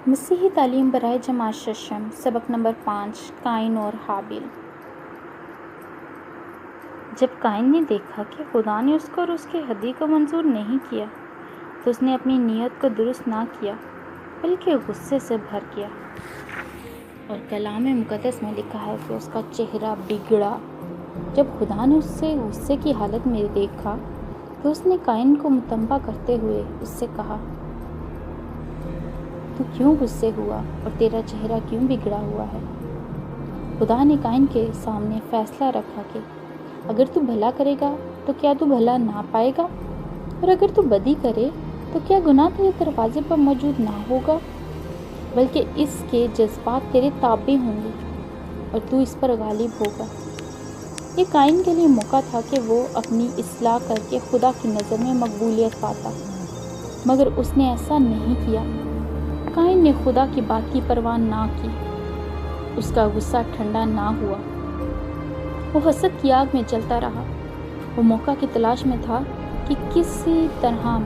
مسیحی تعلیم برائے جماعت ششم سبق نمبر 5 قائن اور حابیل۔ جب قائن نے دیکھا کہ خدا نے اس کو اور اس کے ہدیے کو منظور نہیں کیا تو اس نے اپنی نیت کو درست نہ کیا بلکہ غصے سے بھر کیا، اور کلام مقدس میں لکھا ہے کہ اس کا چہرہ بگڑا۔ جب خدا نے اس سے غصے کی حالت میں دیکھا تو اس نے قائن کو متنبہ کرتے ہوئے اس سے کہا، تو کیوں غصے ہوا اور تیرا چہرہ کیوں بگڑا ہوا ہے؟ خدا نے قائن کے سامنے فیصلہ رکھا کہ اگر تو بھلا کرے گا تو کیا تو بھلا نہ پائے گا، اور اگر تو بدی کرے تو کیا گناہ تیرے دروازے پر موجود نہ ہوگا، بلکہ اس کے جذبات تیرے تابع ہوں گے اور تو اس پر غالب ہوگا۔ یہ قائن کے لیے موقع تھا کہ وہ اپنی اصلاح کر کے خدا کی نظر میں مقبولیت پاتا، مگر اس نے ایسا نہیں کیا۔ قائن نے خدا کی بات کی پرواہ نہ کی، اس کا غصہ ٹھنڈا نہ ہوا، وہ حسد کی آگ میں جلتا رہا۔ وہ موقع کی تلاش میں تھا کہ کسی طرح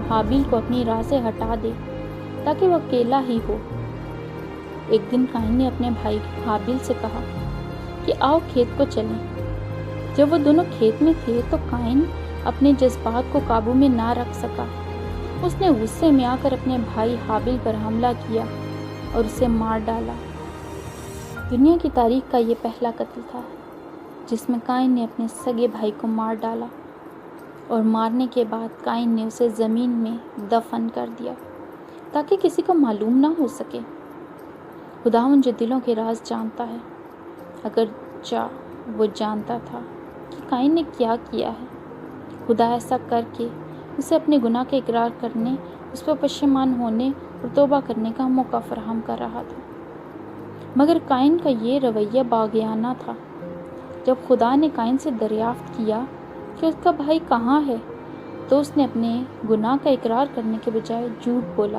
حابیل کو اپنی راہ سے ہٹا دے تاکہ وہ اکیلا ہی ہو۔ ایک دن قائن نے اپنے بھائی حابیل سے کہا کہ آؤ کھیت کو چلیں۔ جب وہ دونوں کھیت میں تھے تو قائن اپنے جذبات کو قابو میں نہ رکھ سکا۔ اس نے غصے میں آ کر اپنے بھائی حابیل پر حملہ کیا اور اسے مار ڈالا۔ دنیا کی تاریخ کا یہ پہلا قتل تھا جس میں قائن نے اپنے سگے بھائی کو مار ڈالا، اور مارنے کے بعد قائن نے اسے زمین میں دفن کر دیا تاکہ کسی کو معلوم نہ ہو سکے۔ خداوند جو دلوں کے راز جانتا ہے، اگرچہ وہ جانتا تھا کہ قائن نے کیا کیا ہے، خدا ایسا کر کے اسے اپنے گناہ کا اقرار کرنے، اس پر پشیمان ہونے اور توبہ کرنے کا موقع فراہم کر رہا تھا۔ مگر قائن کا یہ رویہ باغیانہ تھا۔ جب خدا نے قائن سے دریافت کیا کہ اس کا بھائی کہاں ہے تو اس نے اپنے گناہ کا اقرار کرنے کے بجائے جھوٹ بولا۔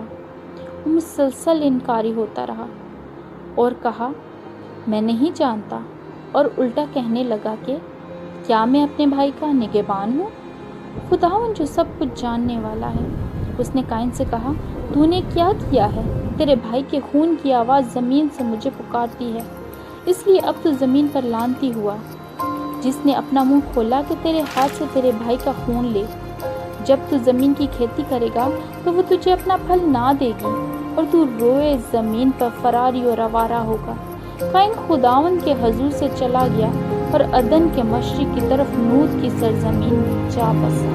وہ مسلسل انکاری ہوتا رہا اور کہا، میں نہیں جانتا، اور الٹا کہنے لگا کہ کیا میں اپنے بھائی کا نگہبان ہوں؟ خداوند جو سب کچھ جاننے والا ہے، اس نے قائن سے کہا، تو نے کیا کیا ہے؟ تیرے بھائی کے خون کی آواز زمین سے مجھے پکارتی ہے، اس لیے اب تو زمین پر لعنتی ہوا جس نے اپنا منہ کھولا کہ تیرے ہاتھ سے تیرے بھائی کا خون لے۔ جب تو زمین کی کھیتی کرے گا تو وہ تجھے اپنا پھل نہ دے گی، اور تو روئے زمین پر فراری اور آوارہ ہوگا۔ قائن خداوند کے حضور سے چلا گیا اور عدن کے مشرق کی طرف نوت کی سرزمین میں جا بسا۔